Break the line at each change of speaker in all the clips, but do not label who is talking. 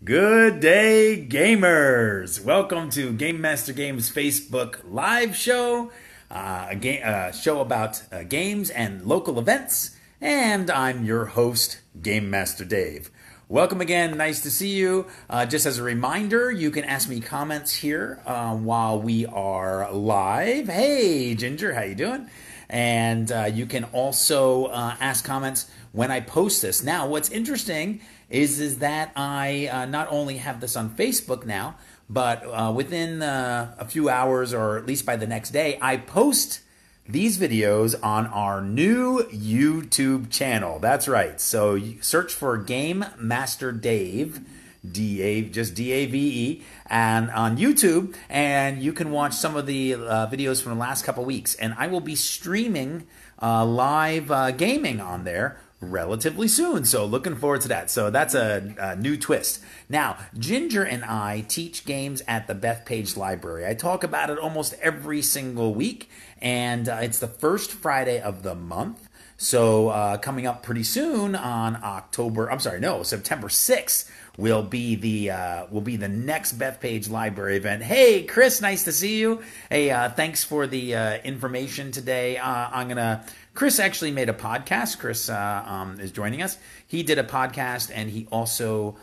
Good day, gamers! Welcome to Game Master Games Facebook live show, a show about games and local events. And I'm your host, Game Master Dave. Welcome again. Nice to see you. Just as a reminder, you can ask me comments here while we are live. Hey, Ginger, how you doing? And you can also ask comments when I post this. Now, what's interesting is that I not only have this on Facebook now, but within a few hours, or at least by the next day, I post these videos on our new YouTube channel. That's right. So you search for Game Master Dave, just D-A-V-E, and on YouTube, and you can watch some of the videos from the last couple weeks. And I will be streaming live gaming on there relatively soon, so looking forward to that. So that's a new twist. Now, Ginger and I teach games at the Bethpage Library. I talk about it almost every single week, and it's the first Friday of the month. So coming up pretty soon on September 6th will be the next Bethpage Library event. Hey, Chris, nice to see you. Hey, thanks for the information today. Chris actually made a podcast. Chris is joining us. He did a podcast, and he also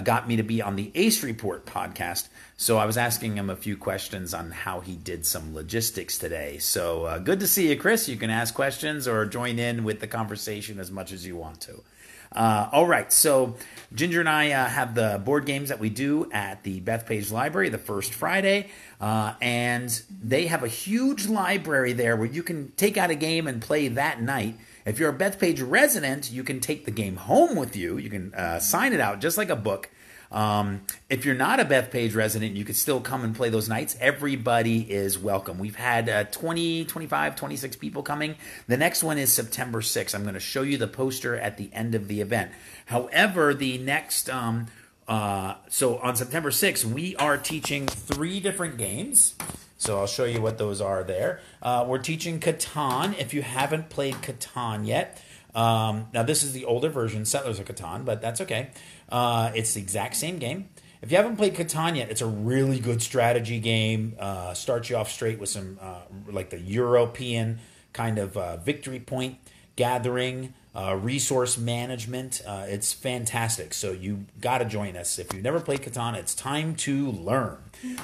got me to be on the Ace Report podcast. So I was asking him a few questions on how he did some logistics today. So good to see you, Chris. You can ask questions or join in with the conversation as much as you want to. All right, so Ginger and I have the board games that we do at the Bethpage Library the first Friday, and they have a huge library there where you can take out a game and play that night. If you're a Bethpage resident, you can take the game home with you. You can sign it out just like a book. If you're not a Bethpage resident, you can still come and play those nights. Everybody is welcome. We've had 20, 25, 26 people coming. The next one is September 6th. I'm going to show you the poster at the end of the event. However, the next, so on September 6th, we are teaching 3 different games. So I'll show you what those are there. We're teaching Catan. If you haven't played Catan yet, now this is the older version, Settlers of Catan, but that's okay. It's the exact same game. If you haven't played Catan yet, it's a really good strategy game. Starts you off straight with some like the European kind of victory point gathering, resource management. It's fantastic. So you got to join us. If you've never played Catan, it's time to learn.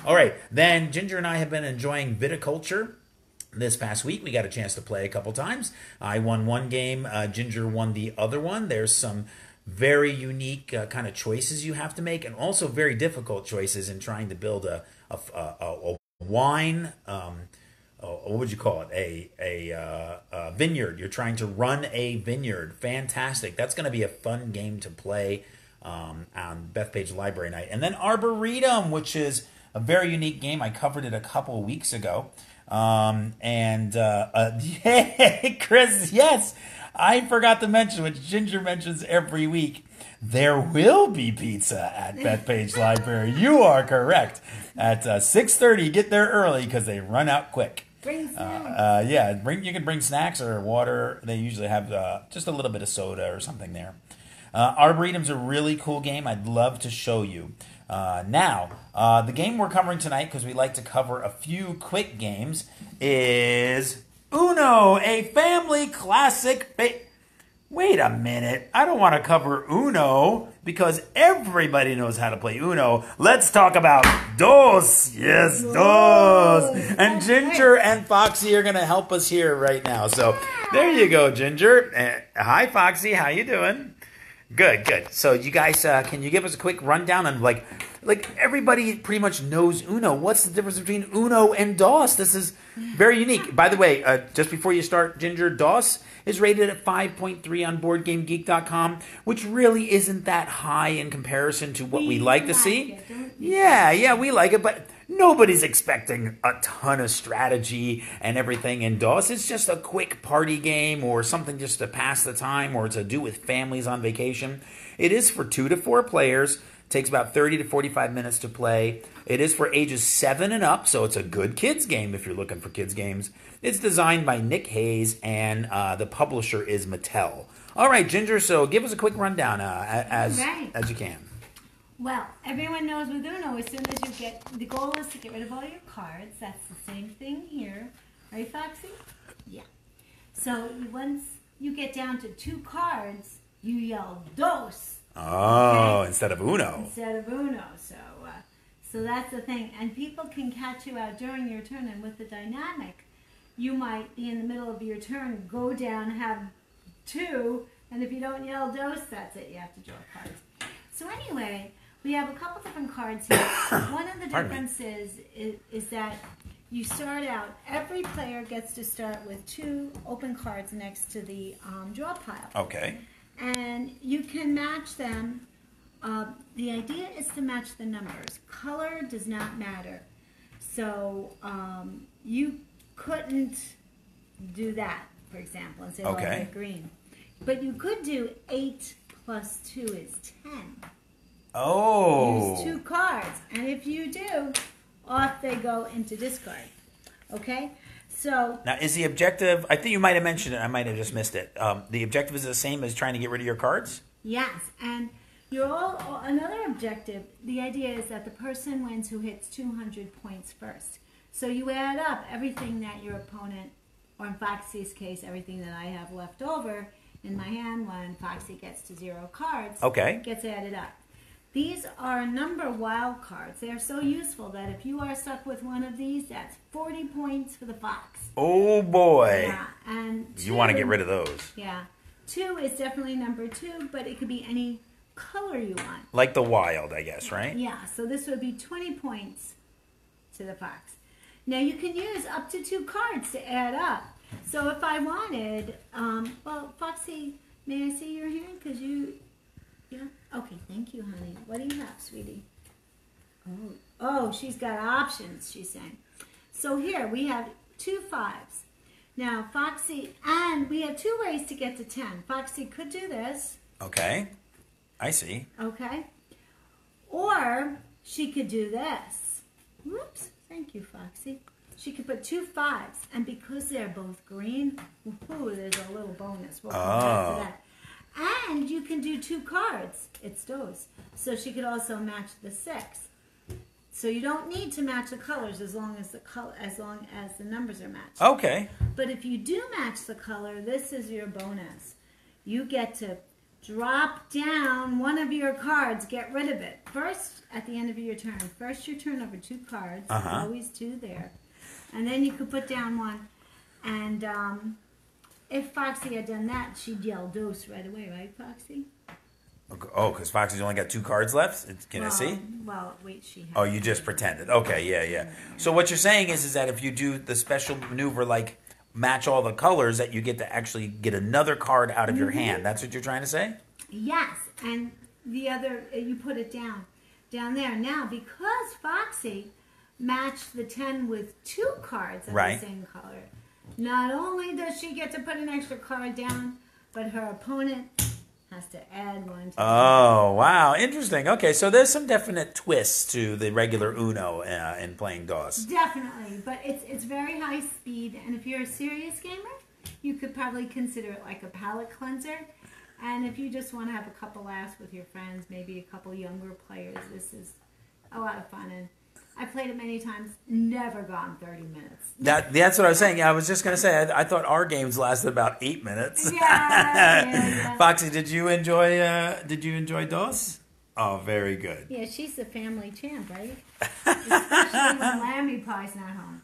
All right. Then Ginger and I have been enjoying viticulture. This past week, we got a chance to play a couple times. I won one game. Ginger won the other one. There's some very unique kind of choices you have to make, and also very difficult choices in trying to build a wine. What would you call it? A vineyard. You're trying to run a vineyard. Fantastic. That's going to be a fun game to play on Bethpage Library night. And then Arboretum, which is a very unique game. I covered it a couple weeks ago. Yay, Chris, yes, I forgot to mention, which Ginger mentions every week, there will be pizza at Bethpage Library. You are correct. At 6:30, get there early because they run out quick.
Bring snacks.
You can bring snacks or water. They usually have just a little bit of soda or something there. Arboretum's a really cool game. I'd love to show you. The game we're covering tonight, because we like to cover a few quick games, is Uno, a family classic. Wait a minute. I don't want to cover Uno because everybody knows how to play Uno. Let's talk about Dos. Yes, Dos. And Ginger and Foxy are going to help us here right now. So there you go, Ginger. Hi, Foxy. How you doing? Good, good. So you guys, can you give us a quick rundown on like everybody pretty much knows Uno. What's the difference between Uno and DOS? This is very unique. By the way, just before you start, Ginger, DOS is rated at 5.3 on BoardGameGeek.com, which really isn't that high in comparison to what we like to see. Yeah, we like it, but nobody's expecting a ton of strategy and everything in DOS. It's just a quick party game or something just to pass the time or to do with families on vacation. It is for 2 to 4 players. Takes about 30 to 45 minutes to play. It is for ages 7 and up, so it's a good kids game if you're looking for kids games. It's designed by Nick Hayes, and the publisher is Mattel. All right, Ginger, so give us a quick rundown as you can.
Well, everyone knows with Uno, as soon as you get, the goal is to get rid of all your cards. That's the same thing here. Right, Foxy? Yeah. So once you get down to 2 cards, you yell dos.
Oh,
Okay?
instead of Uno.
Instead of Uno. So that's the thing. And people can catch you out during your turn. And with the dynamic, you might be in the middle of your turn, go down, have 2, and if you don't yell dos, that's it. You have to draw cards. So anyway, we have a couple different cards here. One of the differences is that you start out, every player gets to start with 2 open cards next to the draw pile.
Okay.
And you can match them. The idea is to match the numbers. Color does not matter. So you couldn't do that, for example, and say, well,
okay.
I get green. But you could do 8 plus 2 is 10.
Oh.
Use 2 cards. And if you do, off they go into discard. Okay? So
now, is the objective, I think you might have mentioned it, I might have just missed it. The objective is the same as trying to get rid of your cards?
yes, and you're all another objective. The idea is that the person wins who hits 200 points first. So you add up everything that your opponent, or in Foxy's case, everything that I have left over in my hand when Foxy gets to 0 cards,
okay,
gets added up. These are number wild cards. They are so useful that if you are stuck with one of these, that's 40 points for the fox.
Oh boy.
Yeah, and 2,
you want to get rid of those.
Yeah. 2 is definitely number 2, but it could be any color you want.
Like the wild, I guess, right?
Yeah, so this would be 20 points to the fox. Now you can use up to 2 cards to add up. So if I wanted, well, Foxy, may I see your hand? Because you, yeah? Okay, thank you, honey. What do you have, sweetie? Oh, she's got options, she's saying. So here, we have 2 5s. Now, Foxy, and we have 2 ways to get to 10. Foxy could do this.
Okay, I see.
Okay. Or she could do this. Whoops, thank you, Foxy. She could put 2 5s, and because they're both green, woohoo, there's a little bonus. We'll come back to that. And you can do 2 cards. It's those. So she could also match the 6. So you don't need to match the colors as long as the numbers are matched.
Okay.
But if you do match the color, this is your bonus. You get to drop down one of your cards, get rid of it. First, at the end of your turn. First, you turn over 2 cards. There's always 2 there. And then you could put down 1. And if Foxy had done that, she'd yell dos right away, right, Foxy?
Oh, because Foxy's only got 2 cards left? Can I see?
Well, wait, she has.
Oh, you just pretended. Okay, yeah. So what you're saying is that if you do the special maneuver like match all the colors, that you get to actually get another card out of your hand. That's what you're trying to say?
Yes, and the other, you put it down there. Now, because Foxy matched the 10 with 2 cards of the same color, not only does she get to put an extra card down, but her opponent has to add 1 to
Oh, wow. Interesting. Okay, so there's some definite twists to the regular Uno in playing DOS.
Definitely, but it's very high speed, and if you're a serious gamer, you could probably consider it like a palate cleanser. And if you just want to have a couple laughs with your friends, maybe a couple younger players, this is a lot of fun. And I've played it many times, never gone 30 minutes.
That's what I was saying. I was just going to say, I thought our games lasted about 8 minutes.
Yeah.
Foxy, did you enjoy DOS? Oh, very good.
Yeah, she's the family champ, right? Especially when Lammy Pie's not home.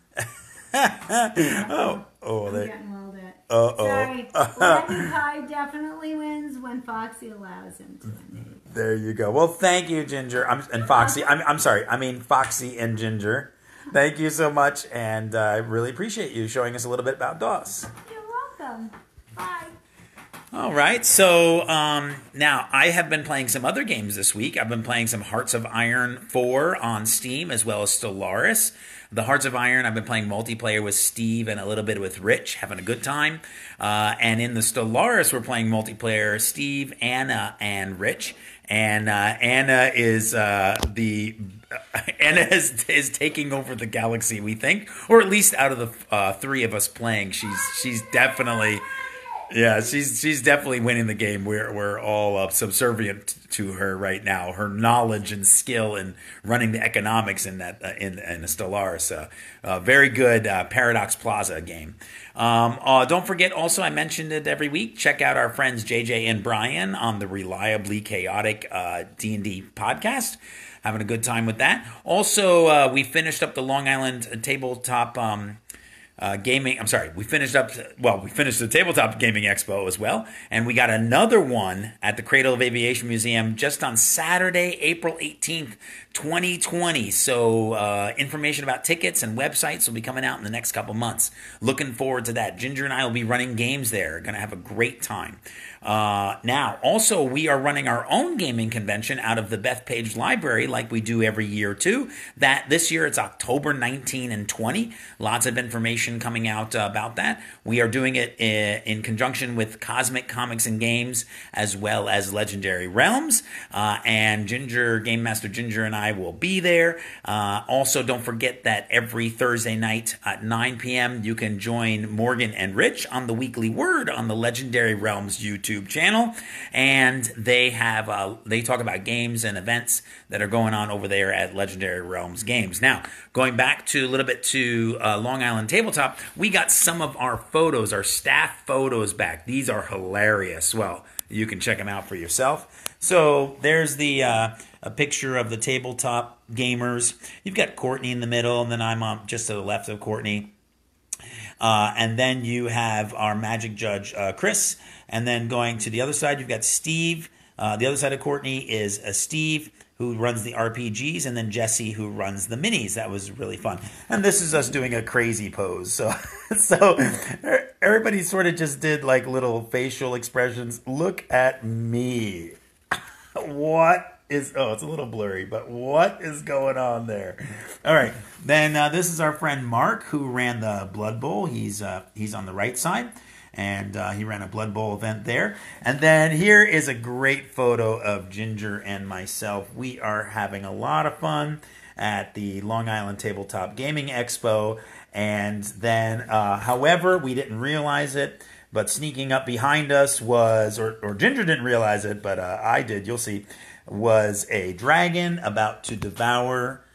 I'm getting yelled at. Sorry. Lammy Pie definitely wins when Foxy allows him to win.
There you go. Well, thank you, Ginger. And Foxy. I'm sorry. I mean Foxy and Ginger. Thank you so much, and I really appreciate you showing us a little bit about DOS.
You're welcome. Bye.
All right, so now I have been playing some other games this week. I've been playing some Hearts of Iron 4 on Steam, as well as Stellaris. The Hearts of Iron, I've been playing multiplayer with Steve and a little bit with Rich, having a good time. And in the Stellaris, we're playing multiplayer, Steve, Anna, and Rich. And Anna is is taking over the galaxy, we think, or at least out of the 3 of us playing, she's definitely Yeah, she's definitely winning the game. We're all subservient to her right now. Her knowledge and skill in running the economics in that in Stellaris, very good Paradox Plaza game. Don't forget, also I mentioned it every week. Check out our friends JJ and Brian on the Reliably Chaotic D&D podcast. Having a good time with that. Also, we finished up the Long Island tabletop. Gaming. I'm sorry. We finished the Tabletop Gaming Expo as well, and we got another one at the Cradle of Aviation Museum just on Saturday, April 18th, 2020. So information about tickets and websites will be coming out in the next couple months. Looking forward to that. Ginger and I will be running games there. Going to have a great time. Now, also, we are running our own gaming convention out of the Bethpage Library like we do every year, too. That this year, it's October 19 and 20. Lots of information coming out about that. We are doing it in conjunction with Cosmic Comics and Games, as well as Legendary Realms. And Game Master Ginger and I will be there. Also, don't forget that every Thursday night at 9 p.m., you can join Morgan and Rich on the Weekly Word on the Legendary Realms YouTube channel, and they talk about games and events that are going on over there at Legendary Realms Games. Now, going back to a little bit to Long Island Tabletop, we got some of our photos, our staff photos back. These are hilarious. Well, you can check them out for yourself. So there's a picture of the tabletop gamers. You've got Courtney in the middle, and then I'm just to the left of Courtney. And then you have our Magic Judge, Chris. And then going to the other side, you've got Steve. The other side of Courtney is Steve, who runs the RPGs, and then Jesse, who runs the minis. That was really fun. And this is us doing a crazy pose. So everybody sort of just did like little facial expressions. Look at me. It's a little blurry, but what is going on there? All right. Then this is our friend Mark, who ran the Blood Bowl. He's on the right side. And he ran a Blood Bowl event there. And then here is a great photo of Ginger and myself. We are having a lot of fun at the Long Island Tabletop Gaming Expo. And then, however, we didn't realize it, but sneaking up behind us was, or Ginger didn't realize it, but I did, you'll see, was a dragon about to devour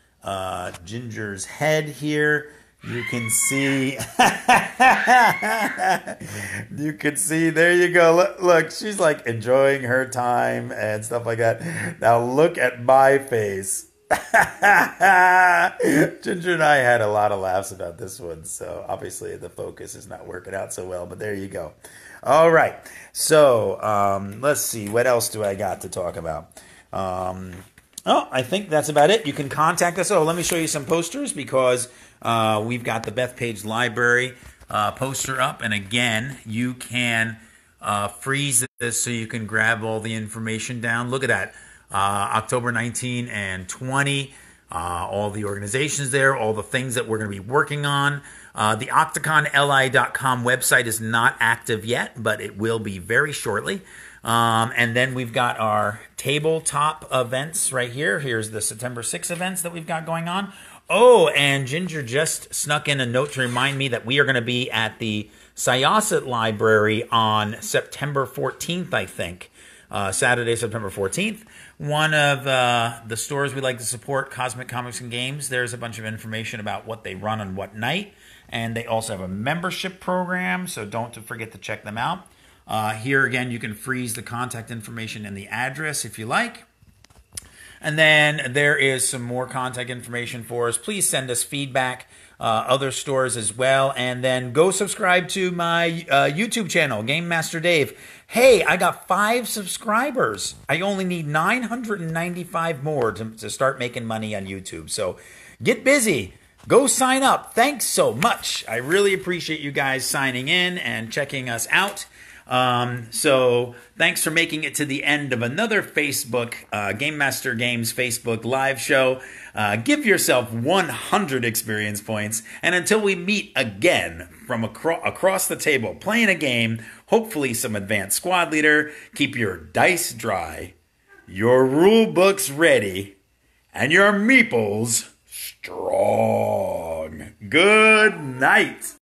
Ginger's head here. You can see, there you go. Look, she's like enjoying her time and stuff like that. Now look at my face. Ginger and I had a lot of laughs about this one. So obviously the focus is not working out so well, but there you go. All right. So let's see. What else do I got to talk about? I think that's about it. You can contact us. Oh, let me show you some posters because we've got the Bethpage Library poster up. And again, you can freeze this so you can grab all the information down. Look at that. October 19 and 20. All the organizations there, all the things that we're going to be working on. The OctagonLI.com website is not active yet, but it will be very shortly. And then we've got our tabletop events right here. Here's the September 6 events that we've got going on. Oh, and Ginger just snuck in a note to remind me that we are going to be at the Syosset Library on September 14th, I think. Saturday, September 14th. One of the stores we like to support, Cosmic Comics and Games. There's a bunch of information about what they run on what night. And they also have a membership program, so don't forget to check them out. Here again, you can freeze the contact information and the address if you like. And then there is some more contact information for us. Please send us feedback, other stores as well. And then go subscribe to my YouTube channel, Game Master Dave. Hey, I got 5 subscribers. I only need 995 more to start making money on YouTube. So get busy. Go sign up. Thanks so much. I really appreciate you guys signing in and checking us out. So thanks for making it to the end of another Facebook, Game Master Games Facebook live show. Give yourself 100 experience points. And until we meet again from across the table, playing a game, hopefully some advanced squad leader, keep your dice dry, your rule books ready, and your meeples strong. Good night.